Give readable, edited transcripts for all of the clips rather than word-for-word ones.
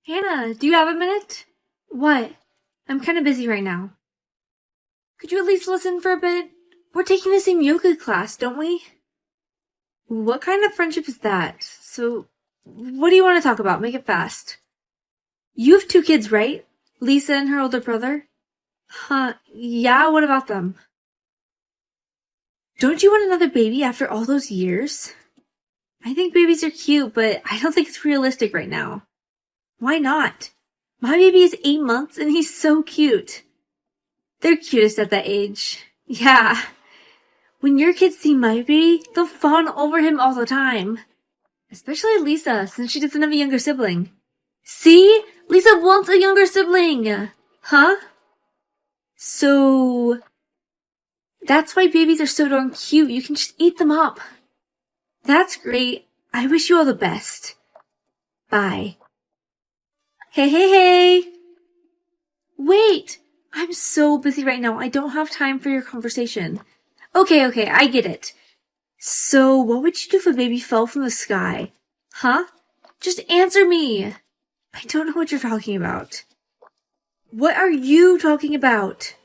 Hannah, do you have a minute? What? I'm kind of busy right now. Could you at least listen for a bit? We're taking the same yoga class, don't we? What kind of friendship is that? So, what do you want to talk about? Make it fast. You have two kids, right? Lisa and her older brother? Huh, yeah, what about them? Don't you want another baby after all those years? I think babies are cute, but I don't think it's realistic right now. Why not? My baby is 8 months and he's so cute. They're cutest at that age. Yeah. When your kids see my baby, they'll fawn over him all the time. Especially Lisa, since she doesn't have a younger sibling. See? Lisa wants a younger sibling! Huh? So... That's why babies are so darn cute. You can just eat them up. That's great. I wish you all the best. Bye. Hey. Wait! I'm so busy right now. I don't have time for your conversation. Okay, I get it. So, what would you do if a baby fell from the sky? Huh? Just answer me! I don't know what you're talking about. What are you talking about?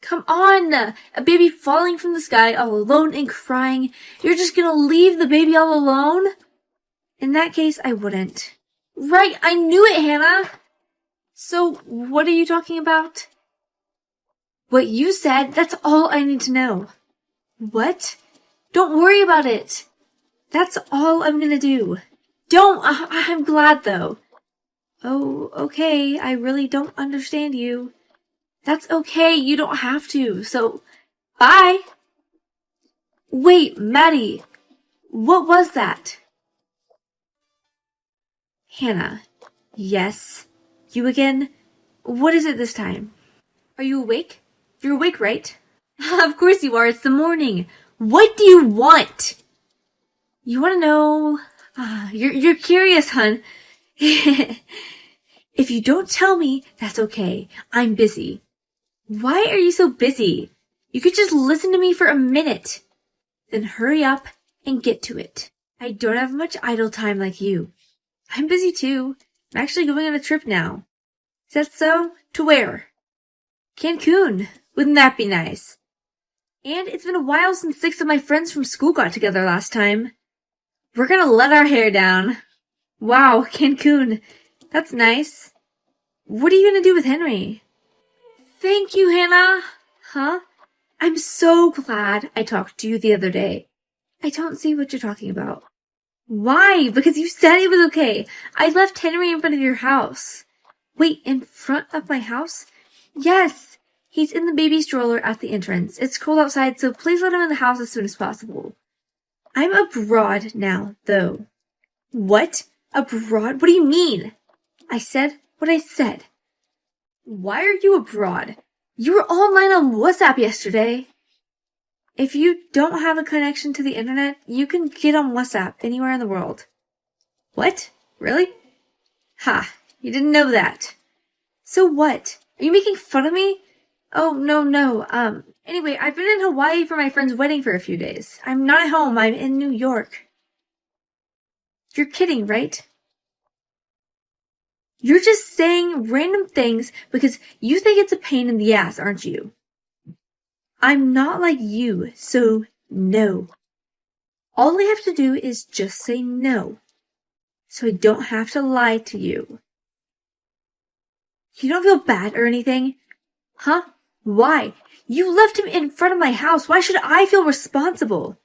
Come on! A baby falling from the sky all alone and crying. You're just gonna leave the baby all alone? In that case, I wouldn't. Right, I knew it, Hannah! So, what are you talking about? What you said, that's all I need to know. What? Don't worry about it. That's all I'm gonna do. Don't! I'm glad, though. Oh, okay, I really don't understand you. That's okay, you don't have to, so, bye! Wait, Maddie, what was that? Hannah, yes? You again? What is it this time? Are you awake? You're awake, right? Of course you are, it's the morning. What do you want? You want to know? You're curious, hun. If you don't tell me, that's okay. I'm busy. Why are you so busy? You could just listen to me for a minute. Then hurry up and get to it. I don't have much idle time like you. I'm busy too. I'm actually going on a trip now. Is that so? To where? Cancun. Wouldn't that be nice? And it's been a while since 6 of my friends from school got together last time. We're gonna let our hair down. Wow, Cancun. That's nice. What are you gonna do with Henry? Thank you, Hannah. Huh? I'm so glad I talked to you the other day. I don't see what you're talking about. Why? Because you said it was okay. I left Henry in front of your house. Wait, in front of my house? Yes. He's in the baby stroller at the entrance. It's cold outside, so please let him in the house as soon as possible. I'm abroad now, though. What? Abroad? What do you mean? I said what I said. Why are you abroad? You were online on WhatsApp yesterday. If you don't have a connection to the internet, you can get on WhatsApp anywhere in the world. What? Really? Ha, you didn't know that. So what? Are you making fun of me? Oh, no. Anyway, I've been in Hawaii for my friend's wedding for a few days. I'm not at home, I'm in New York. You're kidding, right? You're just saying random things because you think it's a pain in the ass, aren't you? I'm not like you, so no. All I have to do is just say no, so I don't have to lie to you. You don't feel bad or anything? Huh? Why? You left him in front of my house. Why should I feel responsible?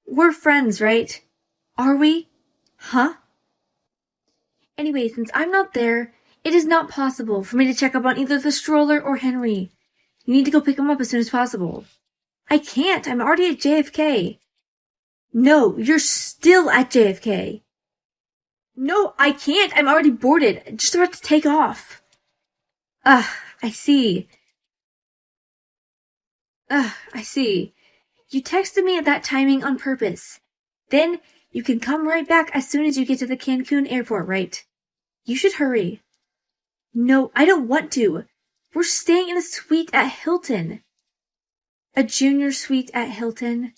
We're friends, right? Are we? Huh? Anyway, since I'm not there, it is not possible for me to check up on either the stroller or Henry. You need to go pick him up as soon as possible. I can't. I'm already at JFK. No, you're still at JFK. No, I can't. I'm already boarded. Just about to take off. I see. I see. You texted me at that timing on purpose. Then you can come right back as soon as you get to the Cancun airport, right? You should hurry. No, I don't want to. We're staying in a suite at Hilton. A junior suite at Hilton?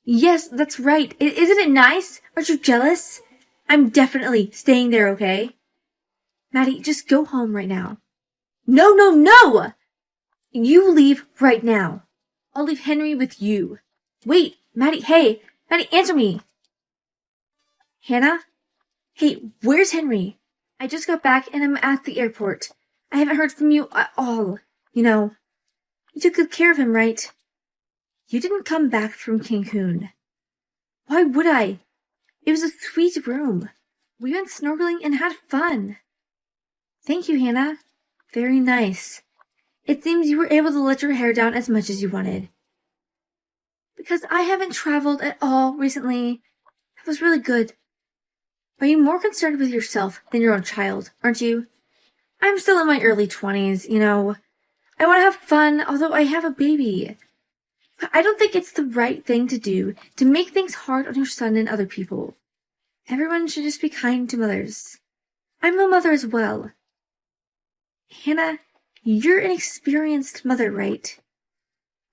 Yes, that's right. Isn't it nice? Aren't you jealous? I'm definitely staying there, okay? Maddie, just go home right now. No, no, no! You leave right now. I'll leave Henry with you. Wait, Maddie, hey! Maddie, answer me! Hannah? Hey, where's Henry? I just got back and I'm at the airport. I haven't heard from you at all. You took good care of him, right? You didn't come back from Cancun. Why would I? It was a sweet room. We went snorkeling and had fun. Thank you, Hannah. Very nice. It seems you were able to let your hair down as much as you wanted. Because I haven't traveled at all recently. That was really good. Are you more concerned with yourself than your own child, aren't you? I'm still in my early 20s, I want to have fun, although I have a baby. But I don't think it's the right thing to do to make things hard on your son and other people. Everyone should just be kind to mothers. I'm a mother as well. Hannah, you're an experienced mother, right?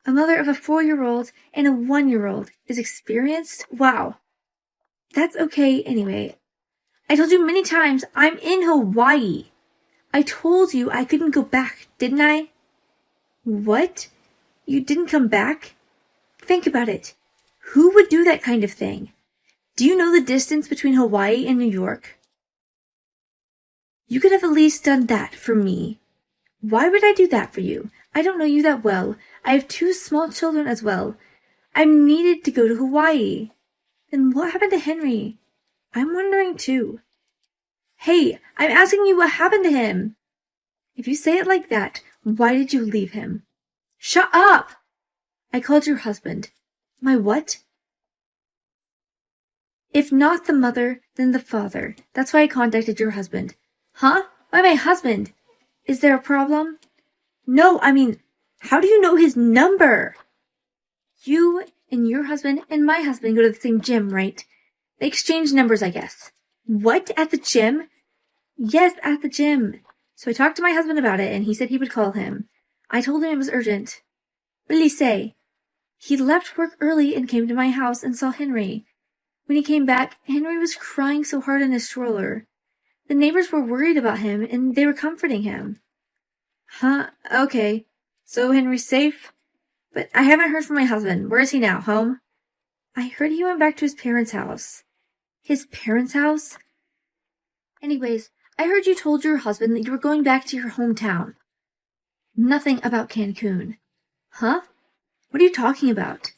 A mother of a 4-year-old and a 1-year-old is experienced? Wow. That's okay anyway. I told you many times I'm in Hawaii. I told you I couldn't go back, didn't I? What? You didn't come back? Think about it. Who would do that kind of thing? Do you know the distance between Hawaii and New York? You could have at least done that for me. Why would I do that for you? I don't know you that well. I have 2 small children as well. I'm needed to go to Hawaii. Then what happened to Henry? I'm wondering too. Hey, I'm asking you what happened to him. If you say it like that, why did you leave him? Shut up! I called your husband. My what? If not the mother, then the father. That's why I contacted your husband. Huh? Why my husband? Is there a problem? No, I mean, how do you know his number? You and your husband and my husband go to the same gym, right? They exchange numbers, I guess. What? At the gym? Yes, at the gym. So I talked to my husband about it and he said he would call him. I told him it was urgent. What did he say? He left work early and came to my house and saw Henry. When he came back, Henry was crying so hard in his stroller. The neighbors were worried about him and they were comforting him. Huh? Okay. So Henry's safe? But I haven't heard from my husband. Where is he now? Home? I heard he went back to his parents' house. His parents' house? Anyways, I heard you told your husband that you were going back to your hometown. Nothing about Cancun. Huh? What are you talking about?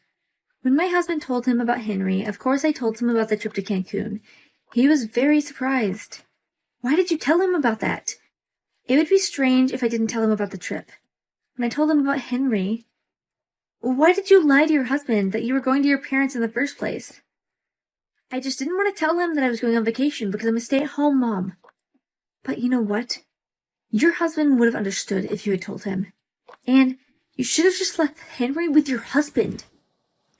When my husband told him about Henry, of course I told him about the trip to Cancun. He was very surprised. Why did you tell him about that? It would be strange if I didn't tell him about the trip. When I told him about Henry... Why did you lie to your husband that you were going to your parents in the first place? I just didn't want to tell him that I was going on vacation because I'm a stay-at-home mom. But you know what? Your husband would have understood if you had told him. And you should have just left Henry with your husband.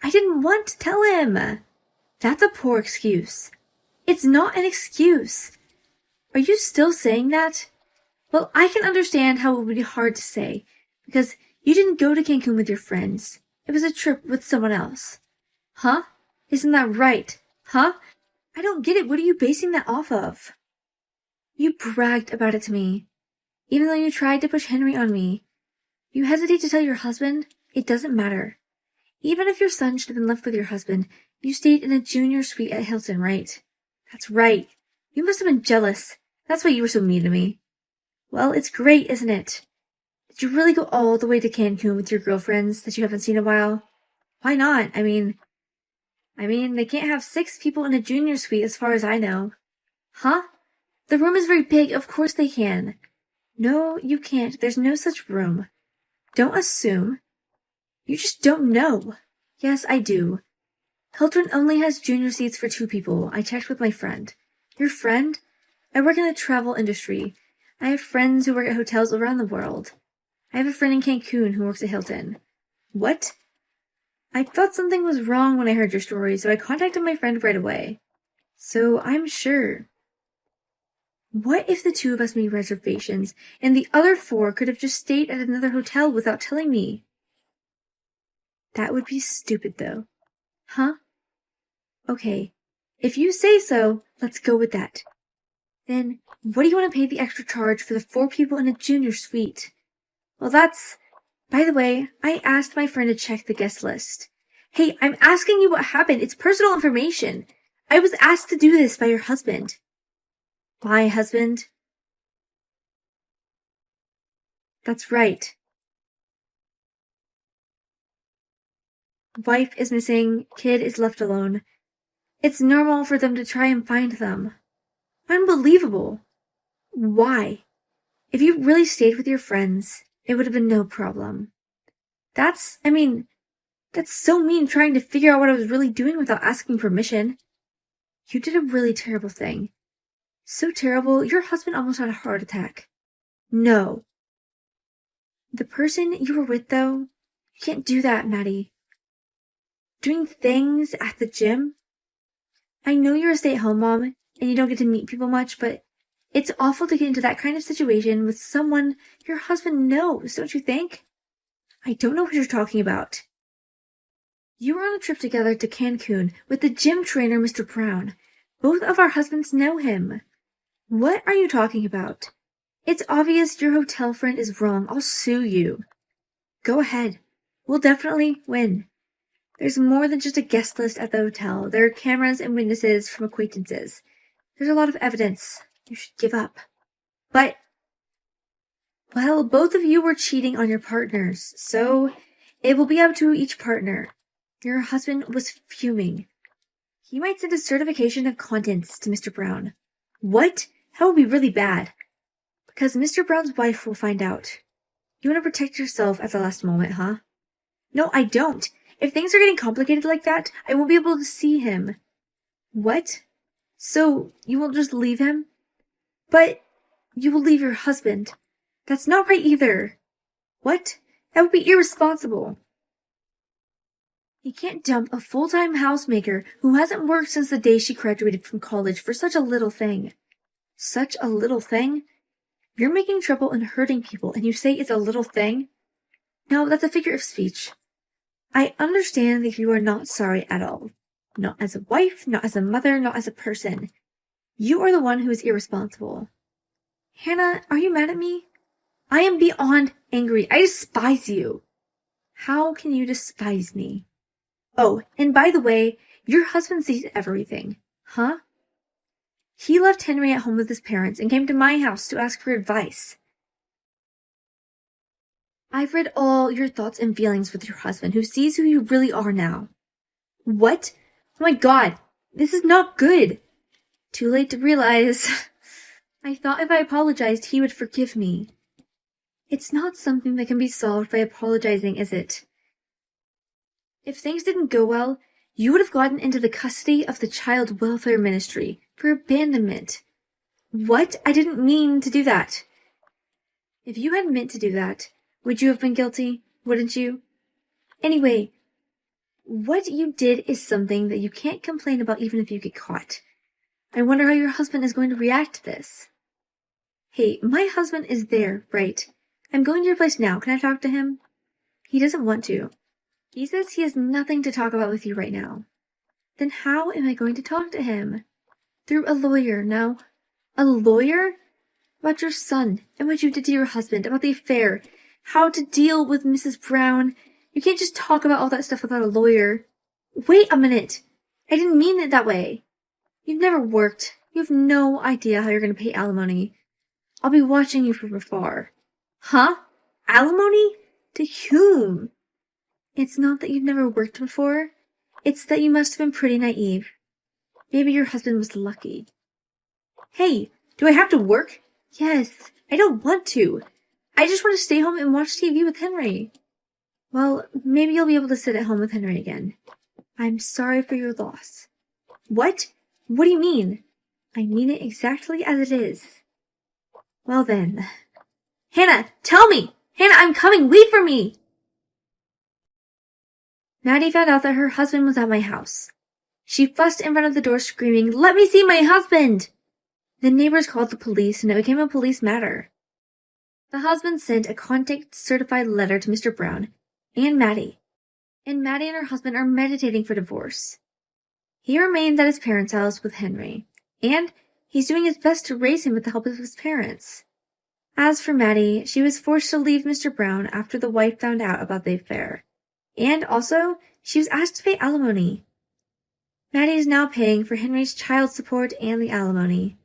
I didn't want to tell him. That's a poor excuse. It's not an excuse. Are you still saying that? Well, I can understand how it would be hard to say, because you didn't go to Cancun with your friends. It was a trip with someone else. Huh? Isn't that right? Huh? I don't get it. What are you basing that off of? You bragged about it to me. Even though you tried to push Henry on me. You hesitate to tell your husband? It doesn't matter. Even if your son should have been left with your husband, you stayed in a junior suite at Hilton, right? That's right. You must have been jealous. That's why you were so mean to me. Well, it's great, isn't it? Did you really go all the way to Cancun with your girlfriends that you haven't seen in a while? Why not? I mean, they can't have 6 people in a junior suite as far as I know. Huh? The room is very big. Of course they can. No, you can't. There's no such room. Don't assume. You just don't know. Yes, I do. Hilton only has junior seats for 2 people. I checked with my friend. Your friend? I work in the travel industry. I have friends who work at hotels around the world. I have a friend in Cancun who works at Hilton. What? I thought something was wrong when I heard your story, so I contacted my friend right away. So I'm sure. What if the 2 of us made reservations, and the other 4 could have just stayed at another hotel without telling me? That would be stupid, though. Huh? Okay. If you say so, let's go with that. Then what do you want to pay the extra charge for the 4 people in a junior suite? Well, by the way, I asked my friend to check the guest list. Hey, I'm asking you what happened. It's personal information. I was asked to do this by your husband. My husband? That's right. Wife is missing, kid is left alone. It's normal for them to try and find them. Unbelievable. Why? If you really stayed with your friends, it would have been no problem. That's so mean trying to figure out what I was really doing without asking permission. You did a really terrible thing. So terrible, your husband almost had a heart attack. No. The person you were with, though, you can't do that, Maddie. Doing things at the gym? I know you're a stay-at-home mom, and you don't get to meet people much, but it's awful to get into that kind of situation with someone your husband knows, don't you think? I don't know what you're talking about. You were on a trip together to Cancun with the gym trainer, Mr. Brown. Both of our husbands know him. What are you talking about? It's obvious your hotel friend is wrong. I'll sue you. Go ahead. We'll definitely win. There's more than just a guest list at the hotel. There are cameras and witnesses from acquaintances. There's a lot of evidence. You should give up. But, well, both of you were cheating on your partners, so it will be up to each partner. Your husband was fuming. He might send a certification of contents to Mr. Brown. What? That would be really bad. Because Mr. Brown's wife will find out. You want to protect yourself at the last moment, huh? No, I don't. If things are getting complicated like that, I won't be able to see him. What? So, you will just leave him? But you will leave your husband. That's not right either. What? That would be irresponsible. You can't dump a full-time housemaker who hasn't worked since the day she graduated from college for such a little thing. Such a little thing? You're making trouble and hurting people, and you say it's a little thing? No, that's a figure of speech. I understand that you are not sorry at all. Not as a wife, not as a mother, not as a person. You are the one who is irresponsible. Hannah, are you mad at me? I am beyond angry. I despise you. How can you despise me? Oh, and by the way, your husband sees everything. Huh? He left Henry at home with his parents and came to my house to ask for advice. I've read all your thoughts and feelings with your husband, who sees who you really are now. What? Oh my God, this is not good. Too late to realize. I thought if I apologized, he would forgive me. It's not something that can be solved by apologizing, is it? If things didn't go well, you would have gotten into the custody of the Child Welfare Ministry for abandonment. What? I didn't mean to do that. If you had meant to do that, would you have been guilty? Wouldn't you? Anyway, what you did is something that you can't complain about even if you get caught. I wonder how your husband is going to react to this. Hey, my husband is there, right? I'm going to your place now. Can I talk to him? He doesn't want to. He says he has nothing to talk about with you right now. Then how am I going to talk to him? Through a lawyer, no? A lawyer? About your son, and what you did to your husband, about the affair, how to deal with Mrs. Brown. You can't just talk about all that stuff without a lawyer. Wait a minute. I didn't mean it that way. You've never worked. You have no idea how you're going to pay alimony. I'll be watching you from afar. Huh? Alimony? To whom? It's not that you've never worked before. It's that you must have been pretty naive. Maybe your husband was lucky. Hey, do I have to work? Yes, I don't want to. I just want to stay home and watch TV with Henry. Well, maybe you'll be able to sit at home with Henry again. I'm sorry for your loss. What? What do you mean? I mean it exactly as it is. Well then. Hannah, tell me! Hannah, I'm coming! Wait for me! Maddie found out that her husband was at my house. She fussed in front of the door screaming, "Let me see my husband!" The neighbors called the police and it became a police matter. The husband sent a contact-certified letter to Mr. Brown and Maddie and her husband are meditating for divorce. He remains at his parents' house with Henry, and He's doing his best to raise him with the help of his parents. As for Maddie, she was forced to leave Mr. Brown after the wife found out about the affair. And also, she was asked to pay alimony. Maddie is now paying for Henry's child support and the alimony.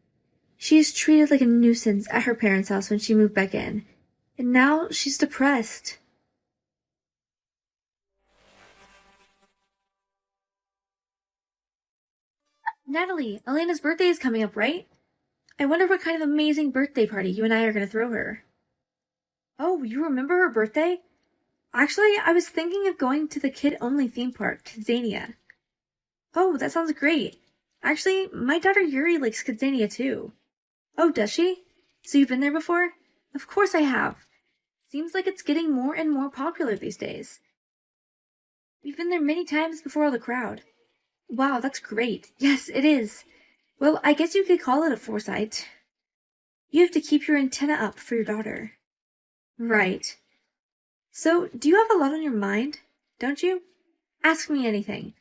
She is treated like a nuisance at her parents' house when she moved back in, and now she's depressed. Natalie, Elena's birthday is coming up, right? I wonder what kind of amazing birthday party you and I are going to throw her. Oh, you remember her birthday? Actually, I was thinking of going to the kid-only theme park, Kidzania. Oh, that sounds great. Actually, my daughter Yuri likes Kidzania too. Oh, does she? So you've been there before? Of course I have. Seems like it's getting more and more popular these days. We've been there many times before all the crowd. Wow, that's great. Yes, it is. Well, I guess you could call it a foresight. You have to keep your antenna up for your daughter. Right. So, do you have a lot on your mind, don't you? Ask me anything.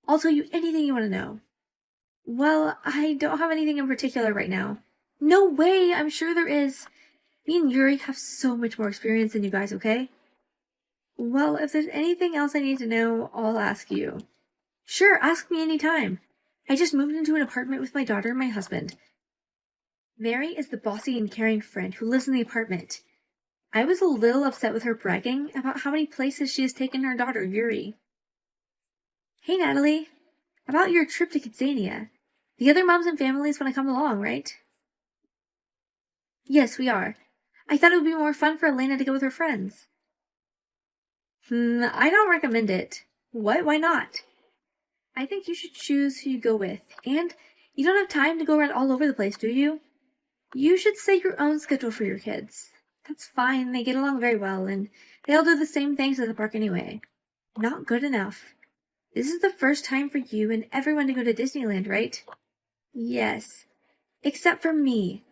I'll tell you anything you want to know. Well, I don't have anything in particular right now. No way, I'm sure there is. Me and Yuri have so much more experience than you guys, okay? Well, if there's anything else I need to know, I'll ask you. Sure, ask me anytime. I just moved into an apartment with my daughter and my husband. Mary is the bossy and caring friend who lives in the apartment. I was a little upset with her bragging about how many places she has taken her daughter, Yuri. Hey, Natalie. About your trip to Kidzania. The other moms and families want to come along, right? Yes, we are. I thought it would be more fun for Elena to go with her friends. I don't recommend it. What? Why not? I think you should choose who you go with, and you don't have time to go around all over the place, do you? You should set your own schedule for your kids. That's fine, they get along very well, and they all do the same things at the park anyway. Not good enough. This is the first time for you and everyone to go to Disneyland, right? Yes. Except for me.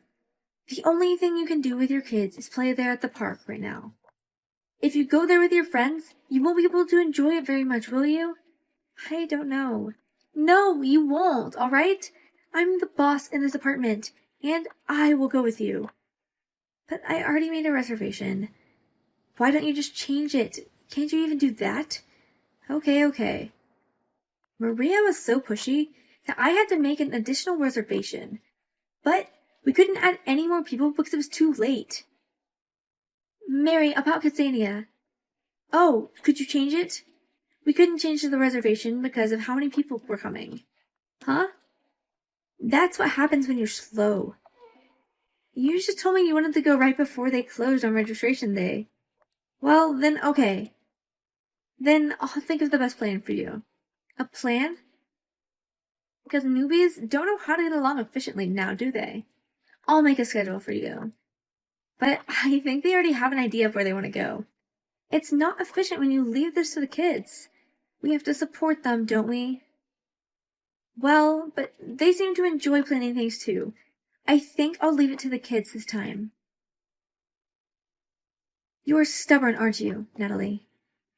The only thing you can do with your kids is play there at the park right now. If you go there with your friends, you won't be able to enjoy it very much, will you? I don't know. No, you won't, alright? I'm the boss in this apartment, and I will go with you. But I already made a reservation. Why don't you just change it? Can't you even do that? Okay. Maria was so pushy that I had to make an additional reservation. But we couldn't add any more people because it was too late. Mary, about Kidzania. Oh, could you change it? We couldn't change the reservation because of how many people were coming. Huh? That's what happens when you're slow. You just told me you wanted to go right before they closed on registration day. Well, then okay. Then I'll think of the best plan for you. A plan? Because newbies don't know how to get along efficiently now, do they? I'll make a schedule for you. But I think they already have an idea of where they want to go. It's not efficient when you leave this to the kids. We have to support them, don't we? Well, but they seem to enjoy planning things too. I think I'll leave it to the kids this time. You're stubborn, aren't you, Natalie?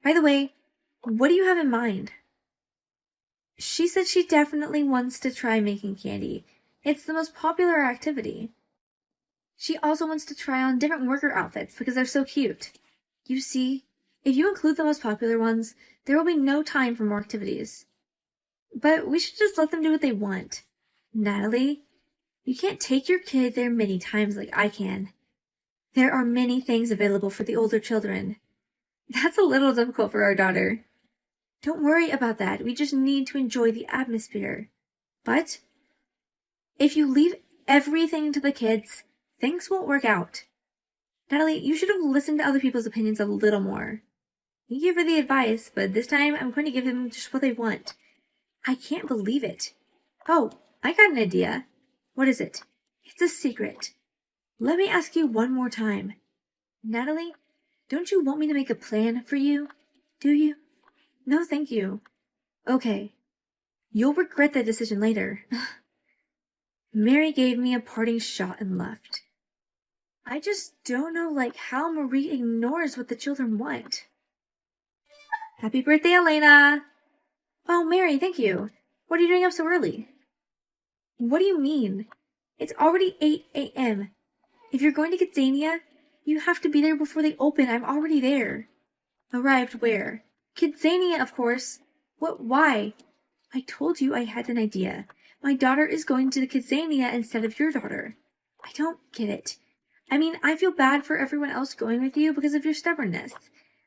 By the way, what do you have in mind? She said she definitely wants to try making candy. It's the most popular activity. She also wants to try on different worker outfits because they're so cute. You see, if you include the most popular ones, there will be no time for more activities. But we should just let them do what they want. Natalie, you can't take your kid there many times like I can. There are many things available for the older children. That's a little difficult for our daughter. Don't worry about that. We just need to enjoy the atmosphere. But if you leave everything to the kids, things won't work out. Natalie, you should have listened to other people's opinions a little more. Thank you for the advice, but this time I'm going to give them just what they want. I can't believe it. Oh, I got an idea. What is it? It's a secret. Let me ask you one more time. Natalie, don't you want me to make a plan for you? Do you? No, thank you. Okay. You'll regret that decision later. Mary gave me a parting shot and left. I just don't know, how Marie ignores what the children want. Happy birthday, Elena! Oh, Mary, thank you. What are you doing up so early? What do you mean? It's already 8 a.m. If you're going to Kidzania, you have to be there before they open. I'm already there. Arrived where? Kidzania, of course. What? Why? I told you I had an idea. My daughter is going to the Kidzania instead of your daughter. I don't get it. I mean, I feel bad for everyone else going with you because of your stubbornness.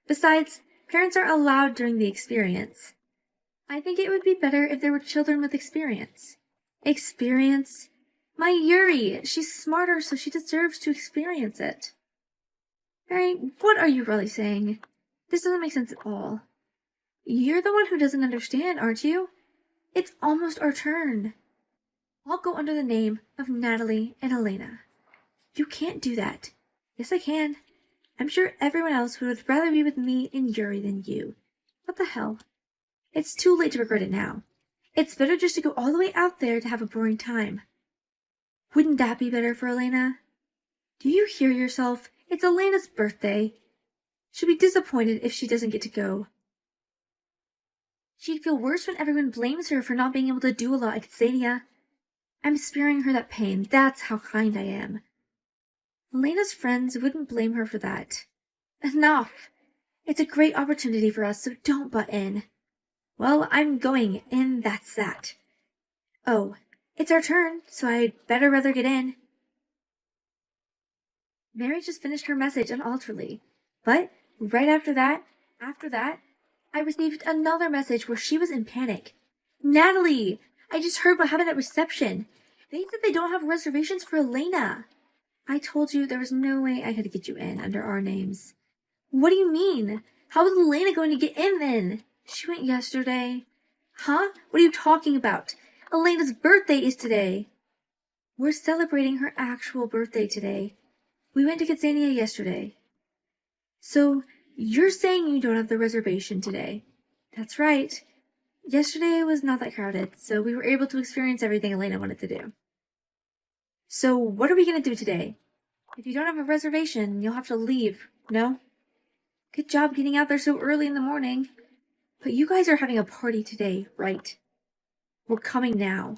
Besides, parents aren't allowed during the experience. I think it would be better if there were children with experience. Experience? My Yuri! She's smarter, so she deserves to experience it. Mary, what are you really saying? This doesn't make sense at all. You're the one who doesn't understand, aren't you? It's almost our turn. I'll go under the name of Natalie and Elena. You can't do that. Yes, I can. I'm sure everyone else would rather be with me and Yuri than you. What the hell? It's too late to regret it now. It's better just to go all the way out there to have a boring time. Wouldn't that be better for Elena? Do you hear yourself? It's Elena's birthday. She'll be disappointed if she doesn't get to go. She'd feel worse when everyone blames her for not being able to do a lot at Kidzania. I'm sparing her that pain. That's how kind I am. Elena's friends wouldn't blame her for that. Enough! It's a great opportunity for us, so don't butt in. Well, I'm going, and that's that. Oh, it's our turn, so I'd rather get in. Mary just finished her message unalterably, but right after that, I received another message where she was in panic. Natalie! I just heard what happened at reception. They said they don't have reservations for Elena. I told you there was no way I could get you in under our names. What do you mean? How was Elena going to get in then? She went yesterday. Huh? What are you talking about? Elena's birthday is today. We're celebrating her actual birthday today. We went to Kidzania yesterday. So, you're saying you don't have the reservation today? That's right. Yesterday was not that crowded, so we were able to experience everything Elena wanted to do. So, what are we going to do today? If you don't have a reservation, you'll have to leave, no? Good job getting out there so early in the morning. But you guys are having a party today, right? We're coming now.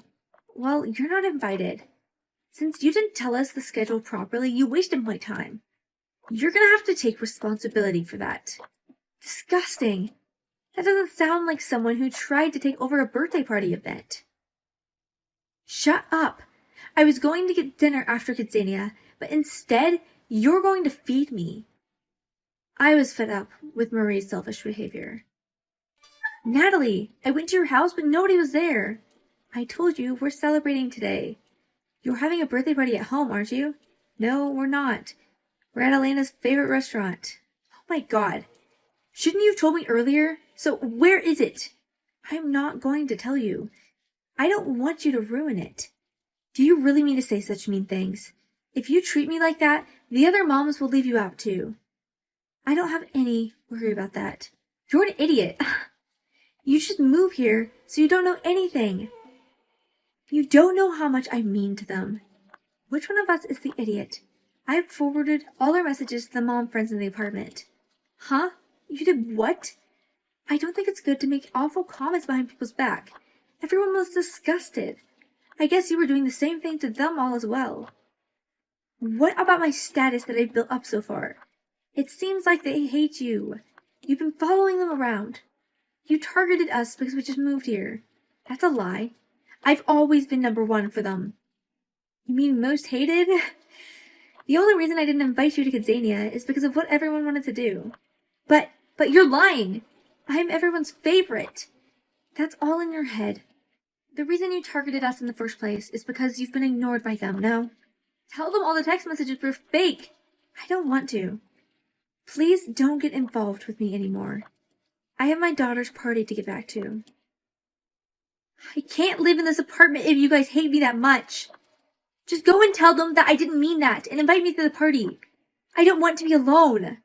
Well, you're not invited. Since you didn't tell us the schedule properly, you wasted my time. You're gonna have to take responsibility for that. Disgusting. That doesn't sound like someone who tried to take over a birthday party event. Shut up. I was going to get dinner after Kidzania, but instead, you're going to feed me. I was fed up with Marie's selfish behavior. Natalie, I went to your house, but nobody was there. I told you we're celebrating today. You're having a birthday party at home, aren't you? No, we're not. We're at Elena's favorite restaurant. Oh my god. Shouldn't you have told me earlier? So where is it? I'm not going to tell you. I don't want you to ruin it. Do you really mean to say such mean things? If you treat me like that, the other moms will leave you out too. I don't have any worry about that. You're an idiot. You should move here so you don't know anything. You don't know how much I mean to them. Which one of us is the idiot? I have forwarded all our messages to the mom friends in the apartment. Huh? You did what? I don't think it's good to make awful comments behind people's back. Everyone was disgusted. I guess you were doing the same thing to them all as well. What about my status that I've built up so far? It seems like they hate you. You've been following them around. You targeted us because we just moved here. That's a lie. I've always been number one for them. You mean most hated? The only reason I didn't invite you to Kidzania is because of what everyone wanted to do. But you're lying. I'm everyone's favorite. That's all in your head. The reason you targeted us in the first place is because you've been ignored by them, no? Tell them all the text messages were fake. I don't want to. Please don't get involved with me anymore. I have my daughter's party to get back to. I can't live in this apartment if you guys hate me that much. Just go and tell them that I didn't mean that and invite me to the party. I don't want to be alone.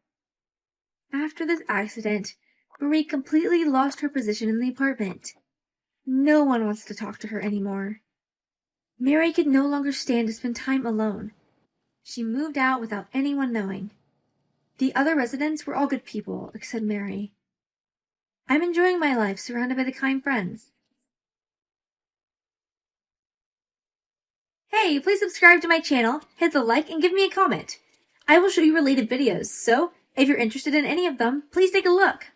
After this accident, Marie completely lost her position in the apartment. No one wants to talk to her anymore. Mary could no longer stand to spend time alone. She moved out without anyone knowing. The other residents were all good people, except Mary. I'm enjoying my life surrounded by the kind friends. Hey, please subscribe to my channel, hit the like, and give me a comment. I will show you related videos, so if you're interested in any of them, please take a look.